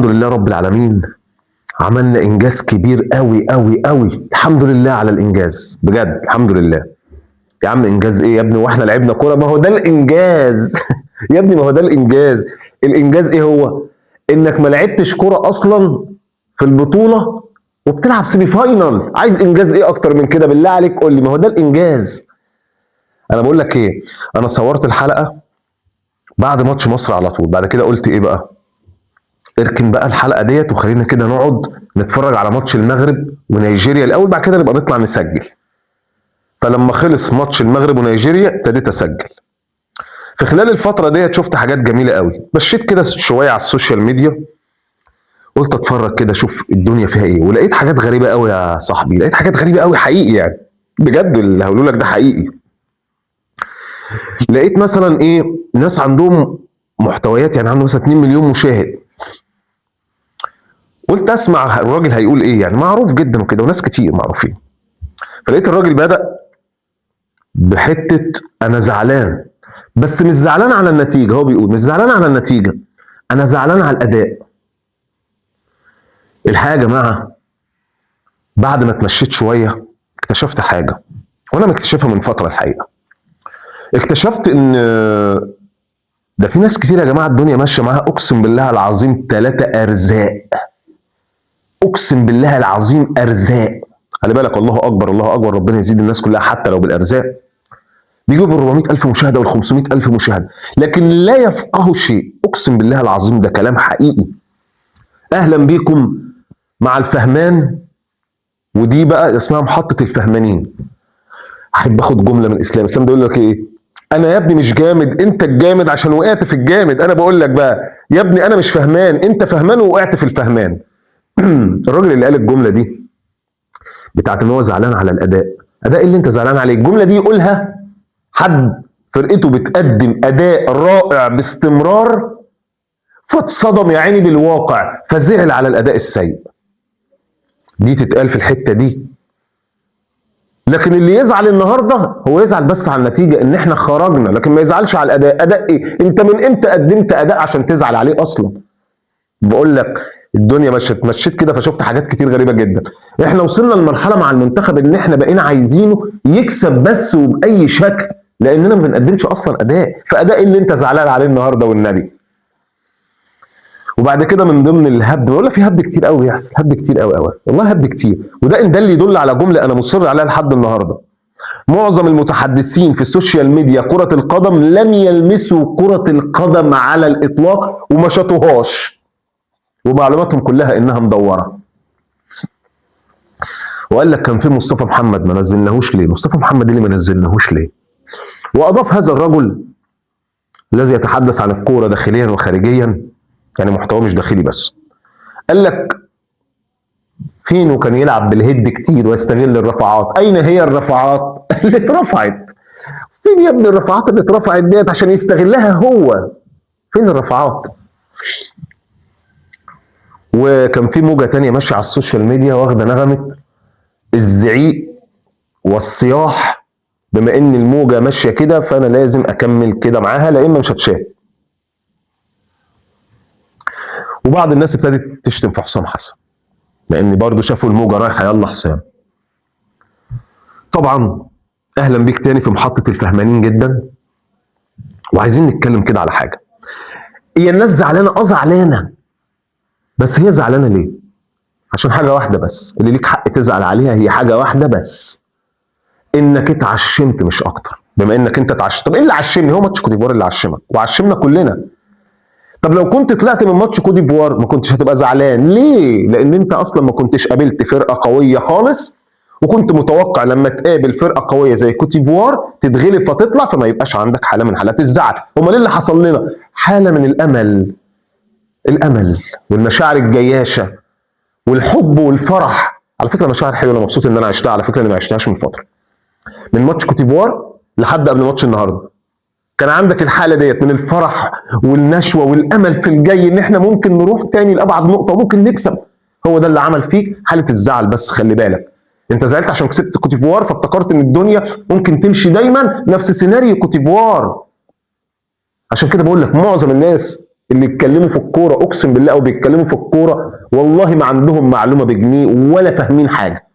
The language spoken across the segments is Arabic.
الحمد لله رب العالمين، عملنا انجاز كبير قوي قوي قوي. الحمد لله على الانجاز، بجد الحمد لله. يا عم انجاز ايه يا ابني واحنا لعبنا كوره؟ ما هو ده الانجاز يا ابني ما هو ده الانجاز. الانجاز ايه هو؟ انك ما لعبتش كوره اصلا في البطوله وبتلعب سيمي فاينال. عايز انجاز ايه اكتر من كده؟ بالله عليك قول لي. ما هو ده الانجاز. انا بقول لك ايه، انا صورت الحلقه بعد ماتش مصر على طول. بعد كده قلت ايه بقى، اركن بقى الحلقه ديت وخلينا كده نقعد نتفرج على ماتش المغرب ونيجيريا الاول، بعد كده نبقى نطلع نسجل. فلما خلص ماتش المغرب ونيجيريا ابتديت اسجل. في خلال الفتره ديت شفت حاجات جميله قوي، مشيت كده شويه على السوشيال ميديا، قلت اتفرج كده اشوف الدنيا فيها ايه، ولقيت حاجات غريبه قوي يا صاحبي. لقيت حاجات غريبه قوي حقيقي يعني، بجد اللي هقوله لك ده حقيقي. لقيت مثلا ايه، ناس عندهم محتويات، يعني عنده مثلا 2 مليون مشاهد. قلت اسمع الراجل هيقول ايه، يعني معروف جدا وكده وناس كتير معروفين. فلقيت الراجل بدأ بحتة انا زعلان، بس مش زعلان على النتيجة. هو بيقول مش زعلان على النتيجة، انا زعلان على الاداء. الحقيقة يا جماعة بعد ما اتمشيت شوية اكتشفت حاجة، وانا مكتشفها من فترة. الحقيقة اكتشفت ان ده في ناس كتير يا جماعة الدنيا ماشية معاها اقسم بالله العظيم 3 ارزاق. اقسم بالله العظيم ارزاق. خلي بالك، الله اكبر الله اكبر، ربنا يزيد الناس كلها حتى لو بالارزاق. بيجوا بال 400,000 مشاهده وال 500,000 مشاهده، لكن لا يفقهوا شيء. اقسم بالله العظيم ده كلام حقيقي. اهلا بيكم مع الفهمان، ودي بقى اسمها محطه الفهمانين. احب اخد جمله من الاسلام. الاسلام ده يقول لك ايه؟ انا يا ابني مش جامد، انت الجامد عشان وقعت في الجامد. انا بقول لك بقى يا ابني انا مش فهمان، انت فهمان ووقعت في الفهمان. الراجل اللي قال الجمله دي بتاعت ان هو زعلان على الاداء، اداء اللي انت زعلان عليه. الجمله دي يقولها حد فرقته بتقدم اداء رائع باستمرار، فاتصدم يا عيني بالواقع فزعل على الاداء السيء. دي تتقال في الحته دي. لكن اللي يزعل النهارده هو يزعل بس على النتيجه ان احنا خرجنا، لكن ما يزعلش على الاداء. اداء ايه؟ انت من امتى قدمت اداء عشان تزعل عليه اصلا؟ بقول لك الدنيا مشيت كده فشفت حاجات كتير غريبه جدا. احنا وصلنا لمرحله مع المنتخب ان احنا بقينا عايزينه يكسب بس وباي شكل، لاننا ما بنقدمش اصلا اداء. فاداء اللي انت زعلان عليه النهارده والنبي. وبعد كده من ضمن الهبد، بقول لك في هبد كتير قوي بيحصل، هبد كتير قوي قوي والله، هبد كتير. وده ان ده اللي يدل على جمله انا مصر عليها لحد النهارده. معظم المتحدثين في السوشيال ميديا كره القدم لم يلمسوا كره القدم على الاطلاق وما شطوهاش، ومعلوماتهم كلها انها مدوره. وقال لك كان في مصطفى محمد ما نزلناهوش ليه؟ مصطفى محمد اللي ما نزلناهوش ليه؟ واضاف هذا الرجل الذي يتحدث عن الكوره داخليا وخارجيا، يعني محتواه مش داخلي بس، قال لك فينو كان يلعب بالهيد كتير ويستغل الرفعات. اين هي الرفعات اللي اترفعت؟ فين يا ابني الرفعات اللي اترفعت ديت عشان يستغلها هو؟ فين الرفعات؟ وكان في موجه تانية ماشيه على السوشيال ميديا واخده نغمه الزعيق والصياح. بما ان الموجه ماشيه كده فانا لازم اكمل كده معاها، لا اما مش هتشاهد. وبعض الناس ابتدت تشتم في حسام حسن، لان برضو شافوا الموجه رايحه يلا حسام. طبعا اهلا بيك تاني في محطه الفهمانين جدا. وعايزين نتكلم كده على حاجه. هي الناس زعلانه، زعلانه، بس هي زعلانه ليه؟ عشان حاجه واحده بس اللي ليك حق تزعل عليها، هي حاجه واحده بس، انك اتعشمت مش اكتر. بما انك انت اتعشمت، طب ايه اللي عشمني؟ هو ماتش كوت ديفوار اللي عشمك وعشمنا كلنا. طب لو كنت طلعت من ماتش كوت ديفوار ما كنتش هتبقى زعلان ليه؟ لان انت اصلا ما كنتش قابلت فرقه قويه خالص، وكنت متوقع لما تقابل فرقه قويه زي كوت ديفوار تتغلب فتطلع، فما يبقاش عندك حاله من حالات الزعل. امال ايه اللي حصل لنا؟ حاله من الامل، الامل والمشاعر الجياشه والحب والفرح. على فكره مشاعر حلوه، انا مبسوط ان انا عشتها. على فكره انا ما عشتهاش من فتره، من ماتش كوت ديفوار لحد قبل ماتش النهارده كان عندك الحاله ديت من الفرح والنشوه والامل في الجاي، ان احنا ممكن نروح تاني لابعد نقطه وممكن نكسب. هو ده اللي عمل فيك حاله الزعل. بس خلي بالك، انت زعلت عشان كسبت كوت ديفوار فافتكرت ان الدنيا ممكن تمشي دايما نفس سيناريو كوت ديفوار. عشان كده بقول لك معظم الناس اللي يتكلموا في الكوره اقسم بالله او بيتكلموا في الكوره والله ما عندهم معلومه بجنيه ولا فاهمين حاجه.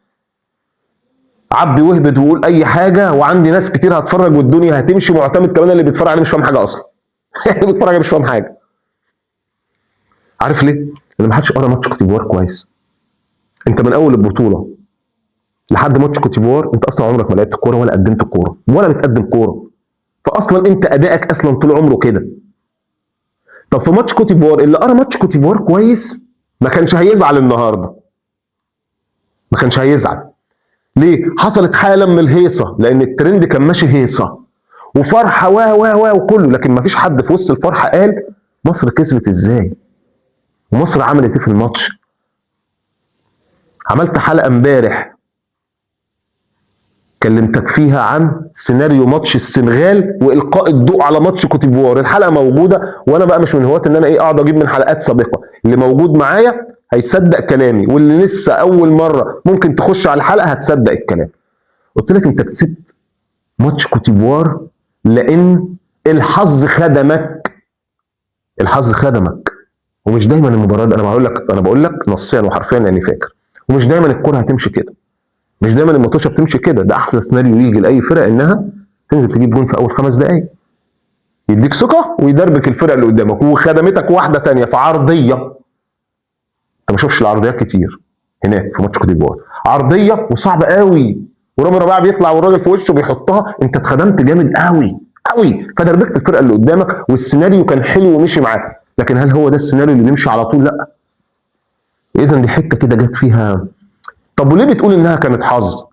عبي وهبد وقول اي حاجه، وعندي ناس كتير هتفرج والدنيا هتمشي، معتمد كمان اللي بيتفرج عليه مش فاهم حاجه اصلا. اللي بيتفرج عليه مش فاهم حاجه. عارف ليه؟ لان ما حدش قرا ماتش كوت ديفوار كويس. انت من اول البطوله لحد ماتش كوت ديفوار انت اصلا عمرك ما لعبت كوره ولا قدمت كوره ولا بتقدم كوره، فاصلا انت ادائك اصلا طول عمره كده. طب في ماتش كوت ديفوار اللي قرا ماتش كوت ديفوار كويس ما كانش هيزعل النهارده. ما كانش هيزعل. ليه؟ حصلت حاله من الهيصه، لان الترند كان ماشي هيصه وفرحه و وكله، لكن ما فيش حد في وسط الفرحه قال مصر كسبت ازاي؟ ومصر عملت ايه في الماتش؟ عملت حلقه امبارح كلمتك فيها عن سيناريو ماتش السنغال والقاء الضوء على ماتش كوت ديفوار. الحلقه موجوده، وانا بقى مش من هواة ان انا اقعد اجيب من حلقات سابقه. اللي موجود معايا هيصدق كلامي، واللي لسه اول مره ممكن تخش على الحلقه هتصدق الكلام. قلت لك انت كسبت ماتش كوت ديفوار لان الحظ خدمك. الحظ خدمك. ومش دايما المباراه، انا بقول لك نصيا وحرفيا لاني فاكر، ومش دايما الكره هتمشي كده. مش دايما الماتشة بتمشي كده. ده احلى سيناريو يجي لاي فرقه انها تنزل تجيب جون في اول 5 دقائق، يديك ثقه ويدربك الفرقه اللي قدامك. وخدمتك واحده تانية في عرضيه، انت ما شوفش العرضيات كتير هناك في ماتش كوت ديفوار. عرضيه وصعبه قوي، ورامي ربيعه بيطلع والراجل في وشه بيحطها، انت اتخدمت جامد قوي قوي، فدربكت الفرقه اللي قدامك والسيناريو كان حلو ومشي معاك. لكن هل هو ده السيناريو اللي بيمشي على طول؟ لا. اذا دي حته كده جت فيها. طب وليه بتقول انها كانت حظ؟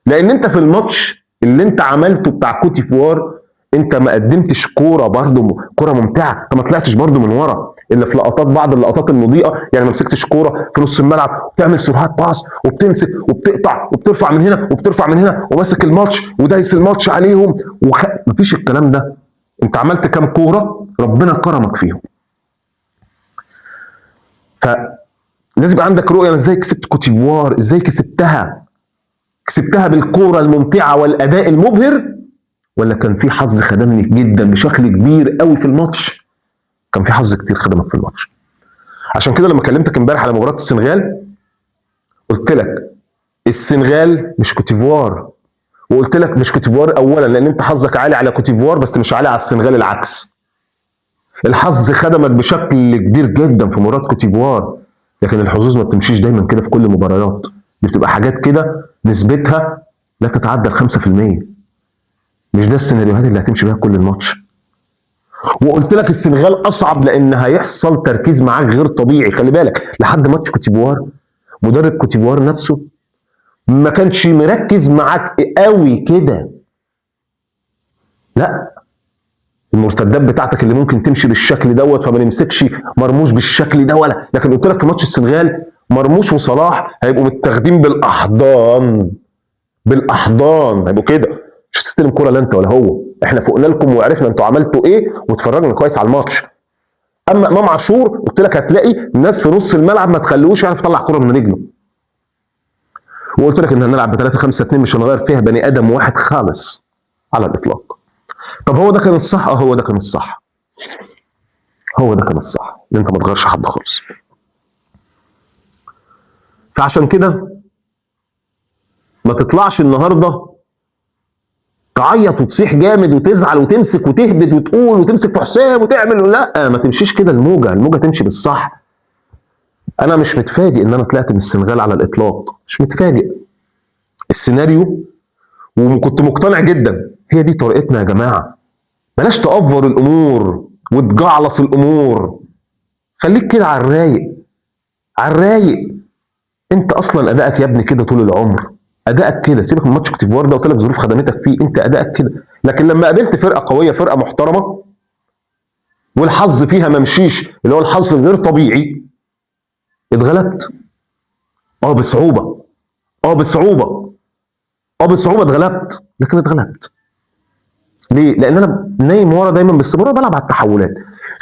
لان انت في الماتش اللي انت عملته بتاع كوت ديفوار انت ما قدمتش كوره، برده كوره ممتعه. انت ما طلعتش برده من ورا الا في لقطات، بعض اللقطات المضيئه. يعني ما مسكتش كوره في نص الملعب وبتعمل سرعات باص وبتمسك وبتقطع وبترفع من هنا وبترفع من هنا وماسك الماتش ودايس الماتش عليهم مفيش الكلام ده. انت عملت كام كوره ربنا كرمك فيهم. فلازم يبقى عندك رؤيه ازاي كسبت كوت ديفوار، ازاي كسبتها بالكوره الممتعه والاداء المبهر، ولا كان في حظ خدمني جدا بشكل كبير قوي في الماتش؟ كان في حظ كتير خدمك في الماتش. عشان كده لما كلمتك امبارح على مباراه السنغال قلت لك السنغال مش كوت ديفوار، وقلت لك مش كوت ديفوار اولا لان انت حظك عالي على كوت ديفوار بس مش عالي على السنغال، العكس. الحظ خدمك بشكل كبير جدا في مباراه كوت ديفوار، لكن الحظوظ ما بتمشيش دايما كده في كل المباريات. دي بتبقى حاجات كده نسبتها لا تتعدى ال 5%. مش ده السيناريوهات اللي هتمشي بيها كل الماتش. وقلت لك السنغال اصعب لان هيحصل تركيز معاك غير طبيعي. خلي بالك لحد ماتش كوت ديفوار مدرب كوت ديفوار نفسه ما كانش مركز معاك قوي كده. لا، المرتدات بتاعتك اللي ممكن تمشي بالشكل دوت فما نمسكش مرموش بالشكل ده ولا. لكن قلت لك في ماتش السنغال مرموش وصلاح هيبقوا متاخدين بالاحضان. بالاحضان هيبقوا كده، مش هتستلم كوره لا انت ولا هو. احنا فوقنا لكم وعرفنا انتوا عملتوا ايه واتفرجنا كويس على الماتش. اما امام عاشور قلت لك هتلاقي ناس في نص الملعب ما تخلوش يعرف يطلع كوره من رجله. وقلت لك ان هنلعب ب 3-5-2 مش هنغير فيها بني ادم واحد خالص على الاطلاق. طب هو ده كان الصح؟ هو ده كان الصح. هو ده كان الصح ان انت ما تغيرش حد خالص. فعشان كده ما تطلعش النهارده تعيط وتصيح جامد وتزعل وتمسك وتهبد وتقول وتمسك في حسام وتعمل. لا، ما تمشيش كده. الموجه تمشي بالصح. انا مش متفاجئ ان انا طلعت من السنغال على الاطلاق، مش متفاجئ. السيناريو وكنت مقتنع جدا هي دي طريقتنا يا جماعه. بلاش تأفور الامور وتجعلص الامور. خليك كده على الرايق، على الرايق. انت اصلا ادائك يا ابني كده طول العمر. ادائك كده، سيبك من ماتش كوت ديفوار ده قلت لك ظروف خدمتك فيه، انت ادائك كده. لكن لما قابلت فرقه قويه، فرقه محترمه والحظ فيها ما مشيش، اللي هو الحظ الغير طبيعي، اتغلبت. بصعوبه. بصعوبه. بصعوبه اتغلبت، لكن اتغلبت. ليه؟ لان انا نايم ورا دايما باستمرار بلعب على التحولات.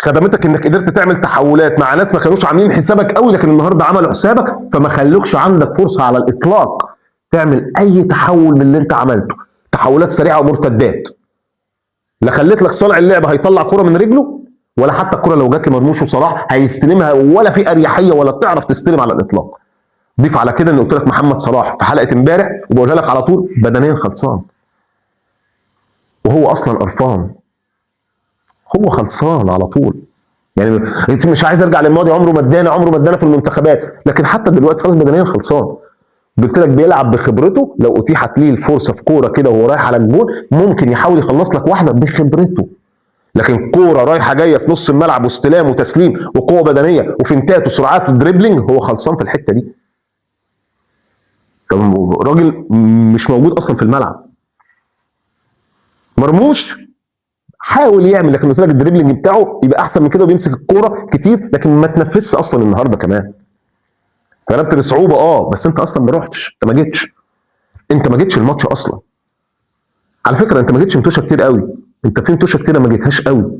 خدمتك انك قدرت تعمل تحولات مع ناس ما كانوش عاملين حسابك قوي، لكن النهارده عملوا حسابك فما خلوكش عندك فرصه على الاطلاق تعمل اي تحول من اللي انت عملته. تحولات سريعه ومرتدات. لا خليت لك صانع اللعب هيطلع كرة من رجله، ولا حتى الكره لو جات لمرموش وصلاح هيستلمها، ولا في اريحيه ولا تعرف تستلم على الاطلاق. ضيف على كده ان قلت لك محمد صلاح في حلقه امبارح وبقولها لك على طول، بدنيا خلصان، وهو اصلا قرفان، هو خلصان على طول. يعني مش عايز ارجع للماضي، عمره ما ادانا في المنتخبات، لكن حتى دلوقتي خلاص بدنيا خلصان. قلت لك بيلعب بخبرته، لو اتيحت ليه الفرصه في كوره كده وهو رايح على الجول ممكن يحاول يخلص لك واحده بخبرته، لكن كوره رايحه جايه في نص الملعب واستلام وتسليم وقوه بدنيه وفنتات وسرعات ودريبلينج، هو خلصان في الحته دي. راجل مش موجود اصلا في الملعب. مرموش حاول يعمل، لكن قلت لك الدريبلينج بتاعه يبقى احسن من كده وبيمسك الكوره كتير، لكن ما تنفذش اصلا النهارده كمان. غلبت بصعوبه بس انت اصلا ما رحتش، انت ما جيتش الماتش اصلا. على فكره انت ما جيتش متوشه كتير قوي، انت في متوشه كتير ما جيتهاش قوي،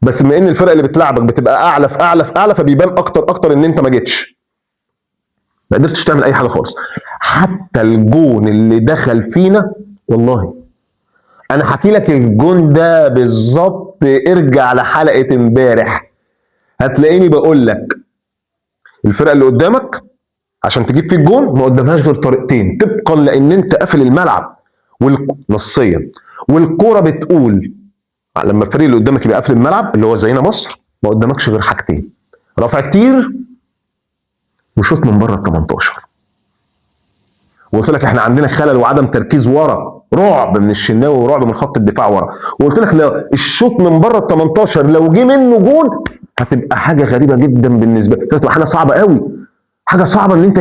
بس بما ان الفرق اللي بتلعبك بتبقى اعلى في اعلى في اعلى، فبيبان اكتر ان انت ما جيتش، ما قدرتش تعمل اي حاجه خالص. حتى الجون اللي دخل فينا، والله انا حكي لك الجون ده بالظبط، ارجع لحلقه امبارح هتلاقيني بقول لك الفرقه اللي قدامك عشان تجيب فيه الجون ما قدامهاش غير طريقتين، طبقا لان انت قافل الملعب نصيا، والكوره بتقول لما الفريق اللي قدامك يبقى قافل الملعب اللي هو زينا مصر، ما قدامكش غير حاجتين: رفع كتير وشوط من بره ال 18. وقلت لك احنا عندنا خلل وعدم تركيز ورا، رعب من الشناوي ورعب من خط الدفاع ورا. وقلت لك لو الشوط من بره ال 18 لو جه منه جون هتبقى حاجه غريبه جدا بالنسبه لك، هتبقى حاجه صعبه قوي، حاجه صعبه ان انت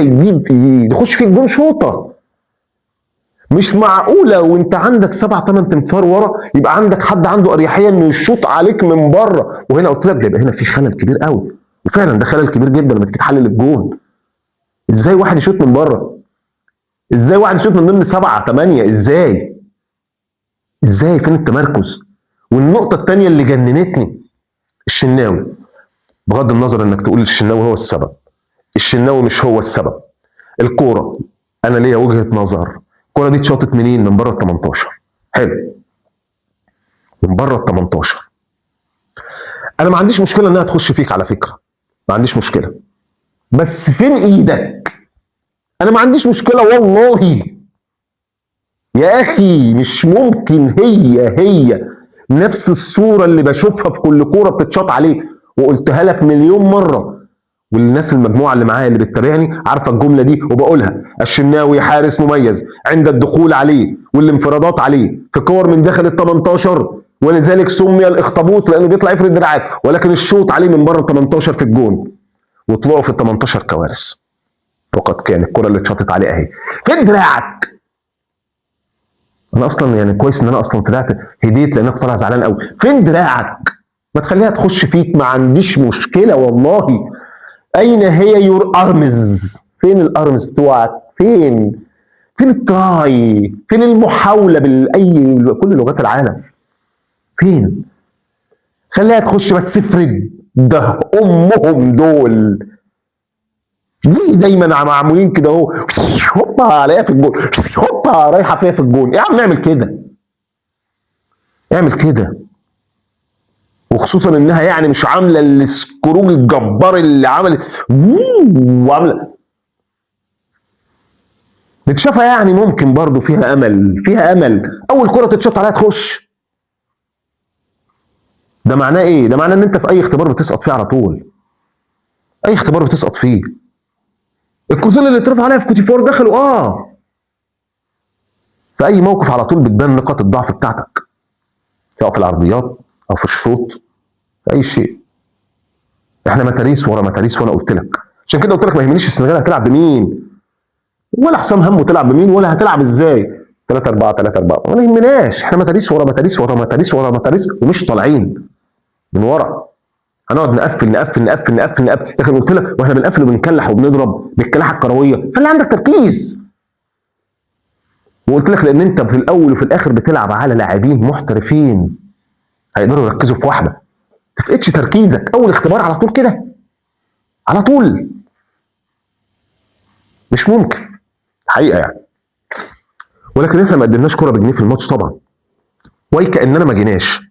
يخش فيك جون شوطه. مش معقوله وانت عندك 7 8 تنفار ورا يبقى عندك حد عنده اريحيه انه يشوط عليك من بره. وهنا قلت لك ده يبقى هنا في خلل كبير قوي، وفعلا ده خلل كبير جدا لما تيجي تحلل الجون. ازاي واحد يشوط من بره؟ ازاي واحد يشوط من ضمن 7 8؟ ازاي فين التمركز؟ والنقطه الثانيه اللي جننتني الشناوي، بغض النظر انك تقول الشناوي هو السبب، الشناوي مش هو السبب. الكوره انا ليا وجهه نظر، الكوره دي اتشاطت منين؟ من بره ال 18. حلو، من بره ال 18. انا ما عنديش مشكله انها تخش فيك على فكره، ما عنديش مشكله، بس فين ايدك؟ انا ما عنديش مشكله والله يا اخي، مش ممكن هي نفس الصوره اللي بشوفها في كل كوره بتتشاط عليك، وقلتها لك مليون مره، والناس المجموعه اللي معايا اللي بتتابعني عارفه الجمله دي وبقولها: الشناوي حارس مميز عند الدخول عليه والانفرادات عليه في كور من داخل ال 18، ولذلك سمي الاخطبوط لانه بيطلع يفرد دراعات، ولكن الشوط عليه من بره ال 18 في الجون، وطلعوا في ال 18 كوارث. وقد كان الكره اللي اتشاطت عليه اهي، فين دراعك؟ انا اصلا يعني كويس ان انا اصلا طلعت هديت لانك طالع زعلان قوي. فين دراعك؟ ما تخليها تخش فيك، ما عنديش مشكله والله. اين هي يور ارمز؟ فين الارمز بتوعك؟ فين التراي؟ فين المحاوله بالاي كل لغات العالم؟ فين؟ خليها تخش بس افرد، ده امهم دول ليه دايما معمولين كده اهو، هوبا الاقيها في الجون، هوبا رايحه فيها في الجون. يا عم اعمل كده، اعمل كده، وخصوصا انها يعني مش عامله السكروج الجبار اللي عملت وعامله متشافه، يعني ممكن برضو فيها امل، فيها امل. اول كره تتشط عليها تخش، ده معناه ايه؟ ده معناه ان انت في اي اختبار بتسقط فيه على طول، اي اختبار بتسقط فيه. الكورتين اللي اترفع عليها في كوتيفور دخلوا في اي موقف على طول بتبان نقاط الضعف بتاعتك، سواء في العرضيات او في الشوط، في اي شيء. احنا متاريس ورا متاريس، وانا قلت لك عشان كده قلت لك ما يهمنيش السنغال هتلعب بمين، ولا حسام همه تلعب بمين، ولا هتلعب ازاي 3 4 3 4، ما يهمناش. احنا متاريس ورا متاريس ورا متاريس ورا متاريس، ومش طالعين من ورا. هنقعد نقفل نقفل نقفل نقفل نقفل، لكن قلت لك واحنا بنقفل وبنكلح وبنضرب بالكلاحه الكرويه، خلي عندك تركيز. وقلت لك لان انت في الاول وفي الاخر بتلعب على لاعبين محترفين هيقدروا يركزوا في واحده، ما تفقدش تركيزك اول اختبار على طول كده، على طول مش ممكن حقيقه يعني. ولكن احنا ما قدمناش كره بجنيه في الماتش طبعا، وكاننا ما جيناش.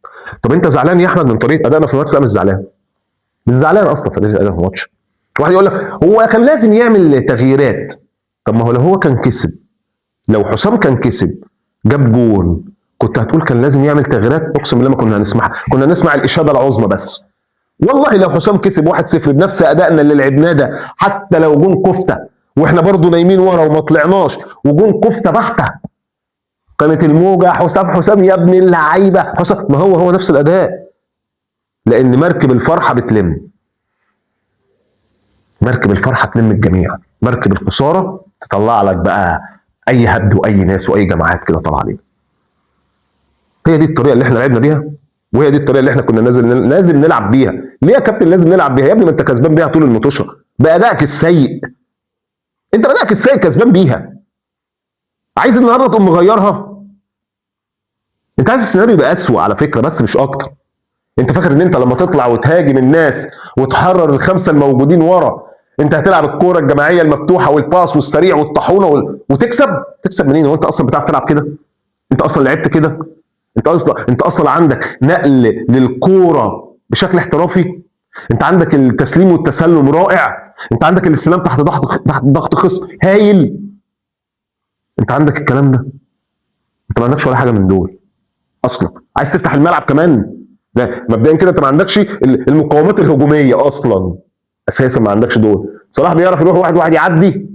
طب انت زعلان يا احمد من طريقه ادائنا في الماتش؟ لا مش زعلان، مش زعلان اصلا في طريقه ادائنا في الماتش. واحد يقول لك هو كان لازم يعمل تغييرات. طب ما هو لو هو كان كسب، لو حسام كان كسب جاب جون، كنت هتقول كان لازم يعمل تغييرات؟ اقسم بالله ما كنا هنسمعها، كنا نسمع الاشاده العظمى بس. والله لو حسام كسب 1-0 بنفس ادائنا اللي لعبناه ده، حتى لو جون كفته واحنا برضو نايمين ورا وما طلعناش وجون كفته بحته، كانت الموجه حسام حسام يا ابن اللعيبه حسام. ما هو نفس الاداء، لان مركب الفرحه بتلم، مركب الفرحه تلم الجميع، مركب الخساره تطلع لك بقى اي هبد واي ناس واي جماعات كده طالعه علينا. هي دي الطريقه اللي احنا لعبنا بيها، وهي دي الطريقه اللي احنا كنا لازم نلعب بيها. ليه يا كابتن لازم نلعب بيها؟ يا ابني ما انت كسبان بيها طول المطوشه بادائك السيء، انت بادائك السيء كسبان بيها، عايز النهارده تقوم مغيرها؟ انت عايز السيناريو يبقى اسوء على فكره بس مش اكتر. انت فاكر ان انت لما تطلع وتهاجم الناس وتحرر الخمسه الموجودين ورا، انت هتلعب الكوره الجماعيه المفتوحه والباس والسريع والطحونه وتكسب؟ تكسب منين؟ هو انت اصلا بتعرف تلعب كده؟ انت اصلا لعبت كده؟ انت اصلا عندك نقل للكوره بشكل احترافي؟ انت عندك التسليم والتسلم رائع، انت عندك الاستلام تحت ضغط خصم هايل، انت عندك الكلام ده؟ انت ما عندكش ولا حاجه من دول اصلا. عايز تفتح الملعب كمان؟ ده مبدئيا كده انت ما عندكش المقاومات الهجوميه اصلا، اساسا ما عندكش دول. صلاح بيعرف يروح واحد واحد يعدي؟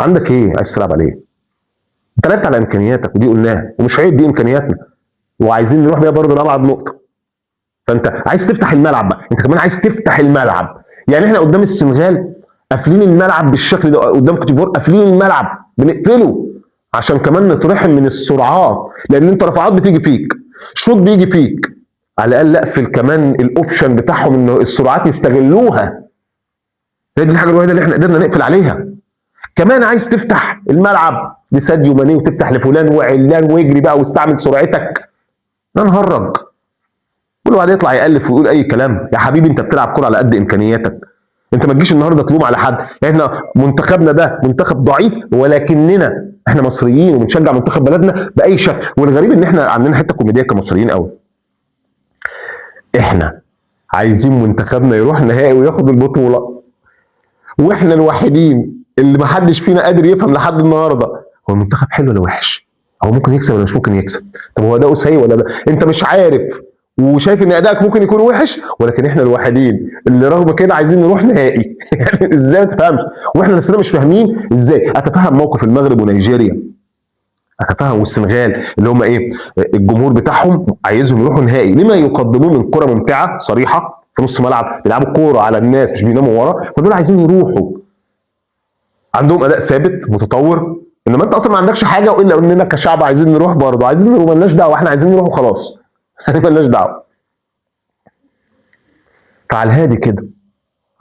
عندك ايه عايز تلعب عليه؟ انت لعبت على امكانياتك ودي قلناها، ومش عيب دي امكانياتنا وعايزين نروح بيها برضه لابعد نقطه. فانت عايز تفتح الملعب بقى، انت كمان عايز تفتح الملعب. يعني احنا قدام السنغال قافلين الملعب بالشكل ده، قدام كوت ديفوار قافلين الملعب بنقفله عشان كمان نترحم من السرعات، لان انت رفعات بتيجي فيك، شوط بيجي فيك، على الاقل اقفل كمان الاوبشن بتاعهم ان السرعات يستغلوها. هي دي الحاجه الوحيده اللي احنا قدرنا نقفل عليها. كمان عايز تفتح الملعب لساديو ماني وتفتح لفلان وعلان واجري بقى واستعمل سرعتك. لا نهرج، كل واحد يطلع يالف ويقول اي كلام. يا حبيبي انت بتلعب كوره على قد امكانياتك، انت ما تجيش النهارده تلوم على حد. يعني احنا منتخبنا ده منتخب ضعيف، ولكننا احنا مصريين وبنشجع منتخب بلدنا باي شكل. والغريب ان احنا عندنا حته كوميديه كمصريين قوي، احنا عايزين منتخبنا يروح نهائي وياخد البطوله، واحنا الوحيدين اللي ما حدش فينا قادر يفهم لحد النهارده هو المنتخب حلو ولا وحش، هو ممكن يكسب ولا مش ممكن يكسب. طب هو اداؤه سيء ولا ده؟ انت مش عارف وشايف ان ادائك ممكن يكون وحش، ولكن احنا الوحيدين اللي رغم كده عايزين نروح نهائي. يعني ازاي ما تفهمش؟ واحنا نفسنا مش فاهمين ازاي. اتفهم موقف المغرب ونيجيريا، اتفهم، والسنغال اللي هم ايه، الجمهور بتاعهم عايزهم يروحوا نهائي لما يقدموه من كره ممتعه صريحه في نص ملعب، بيلعبوا كوره على الناس مش بيناموا ورا، فدول عايزين يروحوا عندهم اداء ثابت متطور. انما انت اصلا ما عندكش حاجه، والا اننا كشعب عايزين نروح برضه، عايزين نروح مالناش دعوه، احنا عايزين نروح وخلاص. مالناش دعوه. فعلى الهادي كده،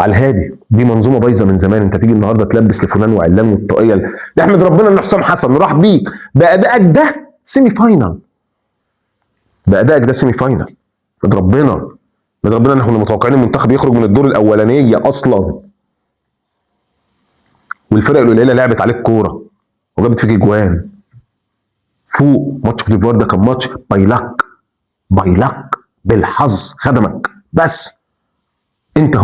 على الهادي، دي منظومه بايظه من زمان. انت تيجي النهارده تلبس لفلان وعلان والطاقيه ده، احمد ربنا ان حسام حسن راح بيك بادائك ده سيمي فاينال، بادائك ده سيمي فاينال. احمد ربنا، احمد ربنا ان احنا متوقعين المنتخب يخرج من الدور الاولانيه اصلا، والفرق القليله لعبت عليك كوره وجابت فيك اجوان. فوق ماتش كوت ديفوار ده كان ماتش باي لك بالحظ خدمك بس. انت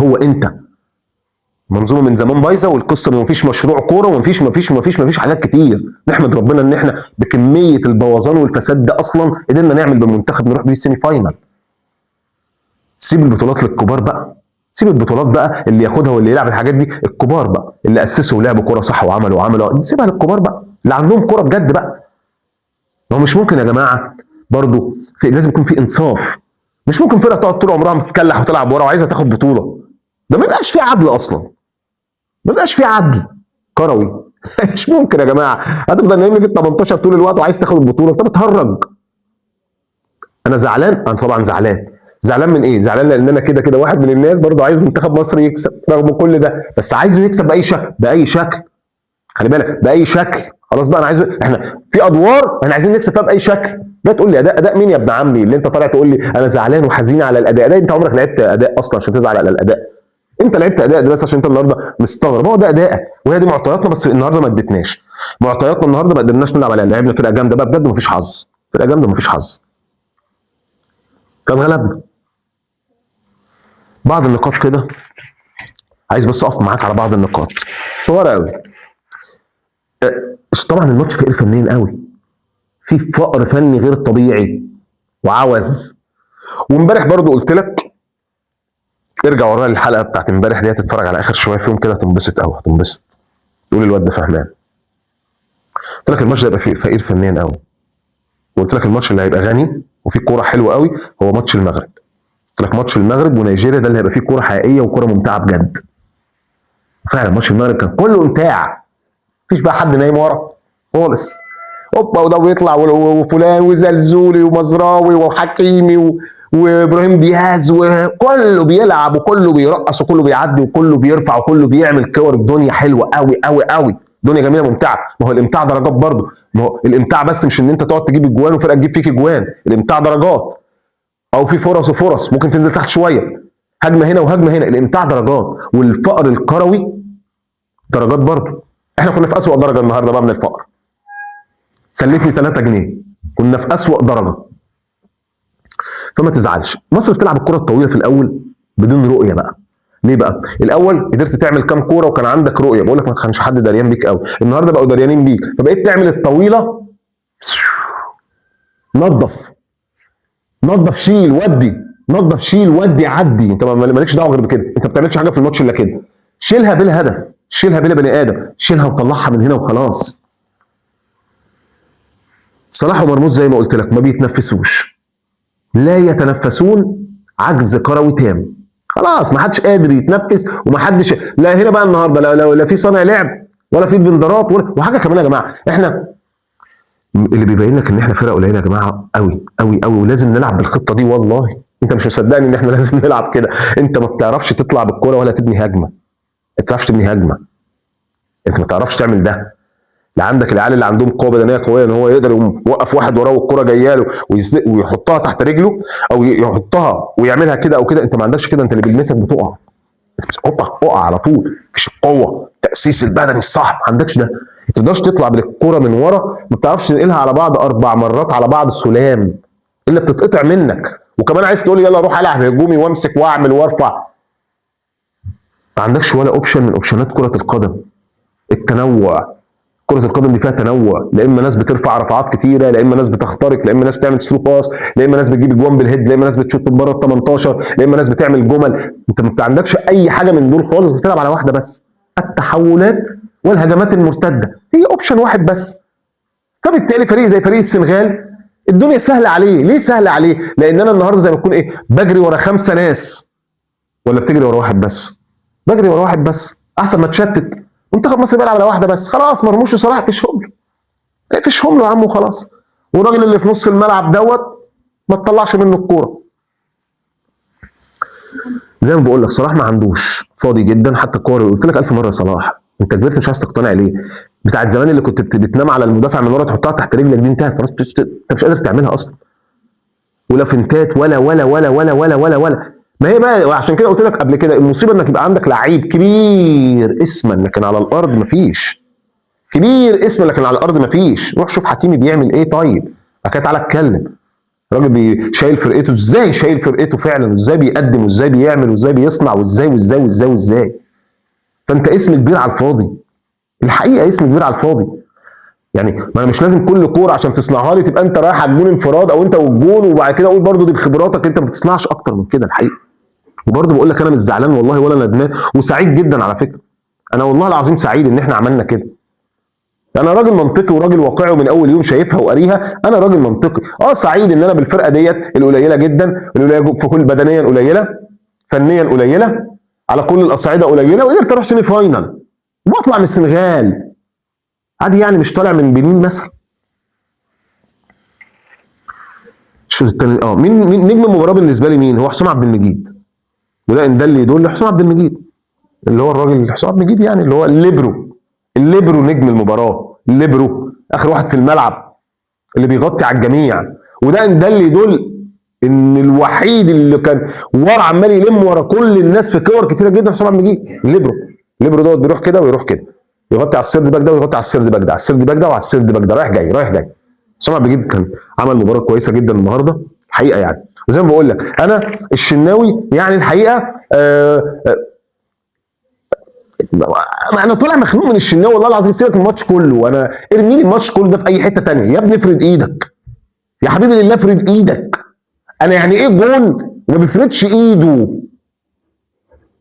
منظومه من زمان بايظه، والقصه ما فيش مشروع كوره ومفيش حاجات كتير. نحمد ربنا ان احنا بكميه البوظان والفساد ده اصلا قدرنا نعمل بالمنتخب نروح بيه السيمي فاينال. سيب البطولات للكبار بقى، سيب البطولات بقى اللي ياخدها واللي يلعب الحاجات دي الكبار بقى، اللي اسسوا ولعبوا كوره صح وعملوا سيبها للكبار بقى اللي عندهم كوره بجد بقى. ما هو مش ممكن يا جماعه برضو لازم يكون في انصاف. مش ممكن فرقه تقعد طول عمرها متكلح وتلعب ورا وعايزه تاخد بطوله، ده ما يبقاش في عدل اصلا، ما يبقاش في عدل كروي. مش ممكن يا جماعه هتفضل نايم في ال 18 طول الوقت وعايز تاخد البطوله، انت بتهرج. انا زعلان، انا طبعا زعلان من ايه؟ زعلان لان انا كده كده واحد من الناس برضو عايز منتخب مصر يكسب رغم كل ده، بس عايزه يكسب باي شكل، خلي بالك باي شكل. خلاص بقى انا عايز، احنا في ادوار احنا عايزين نكسب فيها باي شكل. جاي تقول لي اداء مين يا ابن عمي اللي انت طالع تقول لي انا زعلان وحزين على الاداء ده؟ انت عمرك لعبت اداء اصلا عشان تزعل على الاداء؟ انت لعبت اداء ده بس عشان انت النهارده مستغرب. هو ده ادائك وهي دي معطياتنا، بس النهارده ما ادتناش معطياتنا، النهارده ما قدرناش نلعب عليها. لعبنا فرقه جامده بقى بجد ومفيش حظ، فرقه جامده ومفيش حظ. فاتغلبنا. بعض النقاط كده عايز بس اقف معاك على بعض النقاط صغيره قوي. طبعا الماتش فقير فنيا قوي، في فقر فني غير طبيعي وعوز. وامبارح برضو قلت لك ارجع ورايا الحلقه بتاعت امبارح دي، تتفرج على اخر شويه فيهم كده هتنبسط قوي، هتنبسط. تقول الواد ده فهمان. قلت لك الماتش ده هيبقى فقير فنيا قوي، وقلت لك الماتش اللي هيبقى غني وفيه كوره حلوه قوي هو ماتش المغرب. قلت لك ماتش المغرب ونيجيريا ده اللي هيبقى فيه كوره حقيقيه وكوره ممتعه بجد. فعلا ماتش المغرب كان كله امتاع، مفيش بقى حد نايم ورا خالص. اوبا وده بيطلع وفلان وزلزولي ومزراوي وحكيمي وابراهيم دياز، وكله بيلعب وكله بيرقص وكله بيعدي وكله بيرفع وكله بيعمل كور. الدنيا حلوه قوي قوي قوي، الدنيا جميله ممتعه. ما هو الامتاع درجات برضه، ما هو الامتاع بس مش ان انت تقعد تجيب اجوان وفرقه تجيب فيك اجوان، الامتاع درجات، او في فرص وفرص ممكن تنزل تحت شويه، هجمه هنا وهجمه هنا. الامتاع درجات، والفقر الكروي درجات برضه. احنا كنا في اسوأ درجه النهارده بقى من الفقر. سلفني 3 جنيه، كنا في اسوأ درجه. فما تزعلش، مصر بتلعب الكره الطويله في الاول بدون رؤيه بقى. ليه بقى؟ الاول قدرت تعمل كام كوره وكان عندك رؤيه، بقول لك ما كانش حد دريان بيك قوي. النهارده بقوا دريانين بيك، فبقيت تعمل الطويله. نظف نظف، شيل ودي، نظف شيل ودي عدي. انت مالكش دعوه غير بكده، انت ما بتعملش حاجه في الماتش الا كده. شيلها بلا هدف، شيلها بلا بني ادم، شيلها وطلعها من هنا وخلاص. صلاح ومرموش زي ما قلت لك ما بيتنفسوش، لا يتنفسون، عجز كروي تام. خلاص ما حدش قادر يتنفس، وما حدش، لا هنا بقى النهارده لا في صانع لعب ولا في بندرات وحاجه كمان يا جماعه. احنا اللي بيبين لك ان احنا فرقه قليله يا جماعه قوي قوي قوي، ولازم نلعب بالخطه دي. والله انت مش مصدقني ان احنا لازم نلعب كده. انت ما بتعرفش تطلع بالكوره ولا تبني هجمه، انت ما بتعرفش تبني هجمه، انت ما تعرفش تعمل ده. لا عندك العيال اللي عندهم قوه بدنيه قويه ان هو يقدر يوقف واحد وراه والكره جايه له ويحطها تحت رجله، او يحطها ويعملها كده او كده. انت ما عندكش كده، انت اللي بيلمسك بتقع، اقع على طول. مفيش القوه، التاسيس البدني الصح، ما عندكش ده. ما تقدرش تطلع بالكره من ورا، ما بتعرفش تنقلها على بعض 4 مرات على بعض سلام، الا بتتقطع منك. وكمان عايز تقول يلا اروح العب هجومي وامسك واعمل وارفع. ما عندكش ولا اوبشن من اوبشنات كره القدم. التنوع، كرة القدم دي فيها تنوع، لا اما ناس بترفع رفعات كتيره، لا اما ناس بتخترق، لا اما ناس بتعمل ثرو باس، لا اما ناس بتجيب اجوان بالهيد، لا اما ناس بتشوط من بره ال 18، لا اما ناس بتعمل جمل. انت ما عندكش اي حاجه من دول خالص، بتلعب على واحده بس، التحولات والهجمات المرتده، هي اوبشن واحد بس. فبالتالي فريق زي فريق السنغال الدنيا سهله عليه. ليه سهله عليه؟ لان انا النهارده زي ما تكون ايه، بجري ورا 5 ناس، ولا بتجري ورا واحد بس؟ بجري ورا واحد بس احسن ما تشتت. منتخب مصر بيلعب على واحده بس، خلاص مرموش وصلاح فيشهم له، فيشهم له يا عم وخلاص. والراجل اللي في نص الملعب دوت ما تطلعش منه الكوره. زي ما بقول لك صلاح ما عندوش، فاضي جدا. حتى الكوره اللي قلت لك 1000 مره صلاح، انت كبرت مش عايز تقتنع ليه؟ بتاعت زمان اللي كنت بتنام على المدافع من ورا تحطها تحت رجلك دي انتهت خلاص، انت مش قادر تعملها اصلا. ولا فنتات ولا ولا ولا ولا ولا ولا ولا. ما هي بقى وعشان كده قلت لك قبل كده، المصيبه انك يبقى عندك لعيب كبير اسما لكن على الارض مفيش. كبير اسما لكن على الارض مفيش. روح شوف حكيمي بيعمل ايه طيب، بعد كده تعالى اتكلم. الراجل شايل فرقته ازاي، شايل فرقته فعلا، وازاي بيقدم وازاي بيعمل وازاي بيصنع وازاي وازاي وازاي وازاي. فانت اسم كبير على الفاضي، الحقيقه اسم كبير على الفاضي. يعني ما انا مش لازم كل كوره عشان تصنعها لي تبقى انت رايح على الجون انفراد او انت والجون، وبعد كده اقول برضو دي بخبراتك، انت ما بتصنعش اكتر من كده الحقيقه. وبرضو بقول لك انا مش زعلان والله ولا ندمان، وسعيد جدا على فكره. انا والله العظيم سعيد ان احنا عملنا كده. انا راجل منطقي وراجل واقعي، ومن اول يوم شايفها وقاريها. انا راجل منطقي، سعيد ان انا بالفرقه ديت القليله جدا، القليله في كل بدنيا قليله، فنيا قليله، على كل الاصعده قليله، وقدرت اروح سيمي فاينل واطلع من السنغال عادي. يعني مش طالع من بنين مثلا. شو التاني؟ مين نجم المباراه بالنسبه لي؟ مين هو؟ حسام عبد المجيد. وده ان ده اللي يدل حسام عبد المجيد، اللي هو الراجل حسام عبد المجيد، يعني اللي هو الليبرو نجم المباراه، الليبرو اخر واحد في الملعب اللي بيغطي على الجميع. وده ان ده اللي يدل ان الوحيد اللي كان ورا عمال يلم ورا كل الناس في كور كتيره جدا حسام عبد المجيد. الليبرو دوت بيروح كده ويروح كده، يغطي على السيرد باك ده ويغطي على السيرد باك ده، على السيرد باك ده وعلى السيرد باك ده، رايح جاي رايح جاي. حسام عبد المجيد كان عمل مباراه كويسه جدا النهارده الحقيقه يعني. وزي ما بقول لك انا الشناوي يعني الحقيقه انا طالع مخنوق من الشناوي والله العظيم. سيبك من الماتش كله، انا ارمي لي الماتش كله ده في اي حته تانية يا ابني. افرد ايدك يا حبيبي لله، افرد ايدك. انا يعني ايه جون وما بيفردش ايده؟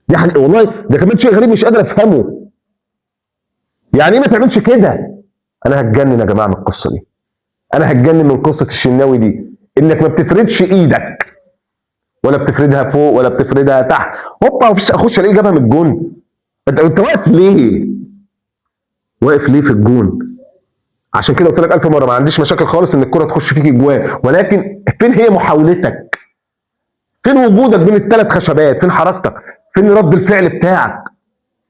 يعني والله ده كمان شيء غريب مش قادر افهمه. يعني ايه ما تعملش كده؟ انا هتجنن يا جماعه من القصه دي. انا هتجنن من قصه الشناوي دي، انك ما بتفردش ايدك ولا بتفردها فوق ولا بتفردها تحت. هوبا اخش الاقيه جابها من الجون. انت واقف ليه؟ واقف ليه في الجون؟ عشان كده قلت لك 1000 مره ما عنديش مشاكل خالص ان الكره تخش فيك جوان، ولكن فين هي محاولتك؟ فين وجودك بين الثلاث خشبات؟ فين حركتك؟ فين رد الفعل بتاعك؟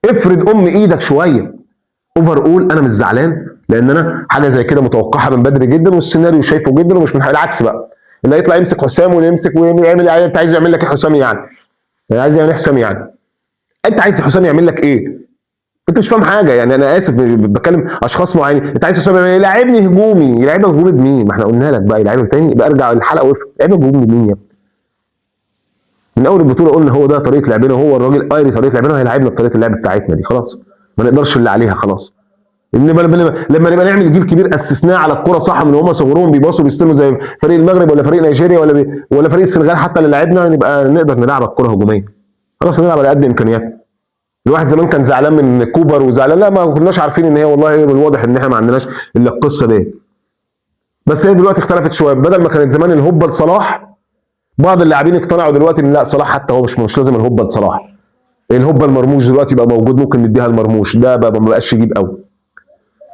افرد ايدك شويه. اوفر اول انا مش زعلان، لان انا حاجه زي كده متوقعها من بدري جدا، والسيناريو شايفه جدا، ومش من العكس بقى اللي هيطلع يمسك حسام ويمسك ويعمل يعني. انت عايز يعمل لك ايه حسام يعني؟ عايز يعمل ايه حسام يعني؟ انت عايز حسام يعمل لك ايه؟ انت مش فاهم حاجه يعني. انا اسف بتكلم اشخاص معينين. انت عايز حسام يلعبني هجومي، يلعبك هجومي بمين؟ ما احنا قلنا لك بقى يلعبك تاني، يبقى ارجع للحلقه وافهم يلعبك هجومي بمين يا ابني؟ من اول البطوله قلنا هو ده طريقه لعبنا، وهو الراجل قاري طريقه لعبنا، هيلاعبنا بطريقه اللعب بتاعتنا دي. خلاص ما نقدرش اللي عليها خلاص. انما لما نبقى نعمل جيل كبير اسسناه على الكره صح من هم صغرهم بيباصوا بيستلموا زي فريق المغرب ولا فريق نيجيريا ولا فريق السنغال حتى اللي لعبنا، نبقى نقدر نلعب الكره هجوميه. خلاص نلعب على قد امكانياتنا. الواحد زمان كان زعلان من كوبر وزعلان، لا ما كناش عارفين ان هي والله بالواضح ان احنا ما عندناش الا القصه دي. بس هي دلوقتي اختلفت شويه، بدل ما كانت زمان الهوبه لصلاح، بعض اللاعبين اقتنعوا دلوقتي ان لا صلاح حتى هو مش لازم الهوبه لصلاح. الهوبه المرموش دلوقتي بقى موجود، ممكن نديها المرموش ده بقى ما بقاش يجيب قوي.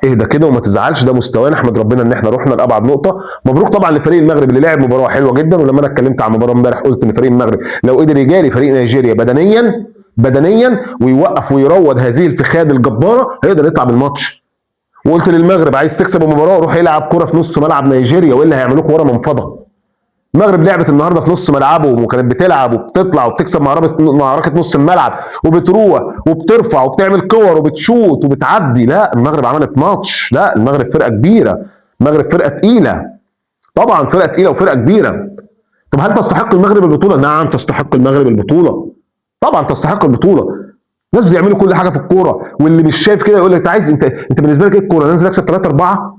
اهدى كده وما تزعلش، ده مستوانا، احمد ربنا ان احنا رحنا لابعد نقطه. مبروك طبعا لفريق المغرب اللي لعب مباراه حلوه جدا. ولما انا اتكلمت عن المباراه امبارح قلت ان فريق المغرب لو قدر يجاري فريق نيجيريا بدنيا ويوقف ويروض هذه الفخاد الجباره هيقدر يطلع بالماتش. وقلت للمغرب عايز تكسب المباراه روح يلعب كره في نص ملعب نيجيريا والا هيعملوك ورا منفضه. المغرب لعبت النهارده في نص ملعبهم وكانت بتلعب وبتطلع وبتكسب معركه نص الملعب وبتروح وبترفع وبتعمل كور وبتشوط وبتعدي. لا المغرب عملت ماتش. لا المغرب فرقه كبيره، المغرب فرقه تقيله، طبعا فرقه تقيله وفرقه كبيره. طب هل تستحق المغرب البطوله؟ نعم تستحق المغرب البطوله، طبعا تستحق البطوله. ناس بيعملوا كل حاجه في الكوره، واللي مش شايف كده يقول لك انت عايز انت بالنسبه لك ايه الكوره؟ ننزل اكسب 3-4؟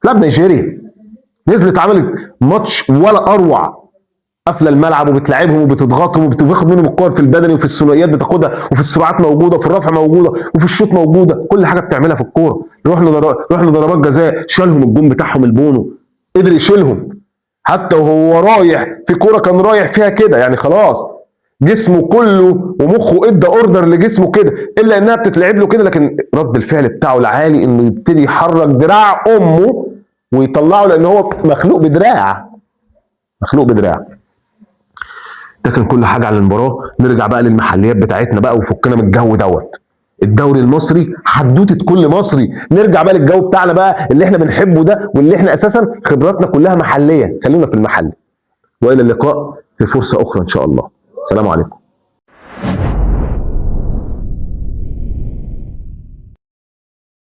لا بنيجيريا نزلت عملت ماتش ولا اروع، قافله الملعب وبتلعبهم وبتضغطهم وبتاخد منهم الكور في البدني وفي الثنائيات بتاخدها وفي السرعات موجوده وفي الرفع موجوده وفي الشوط موجوده، كل حاجه بتعملها في الكوره. رحنا ضربات جزاء شالهم الجون بتاعهم البونو، قدر يشيلهم حتى وهو رايح في كوره كان رايح فيها كده يعني خلاص جسمه كله ومخه ادى اوردر لجسمه كده، الا انها بتتلعب له كده، لكن رد الفعل بتاعه العالي انه يبتدي يحرك دراع امه ويطلعه لان هو مخلوق بدراع، مخلوق بدراع. ده كان كل حاجه عن المباراه. نرجع بقى للمحليات بتاعتنا بقى وفكنا من الجو دوت. الدوري المصري حدوته كل مصري. نرجع بقى للجو بتاعنا بقى اللي احنا بنحبه ده، واللي احنا اساسا خبراتنا كلها محليه. خلينا في المحل. والى اللقاء في فرصه اخرى ان شاء الله. سلام عليكم.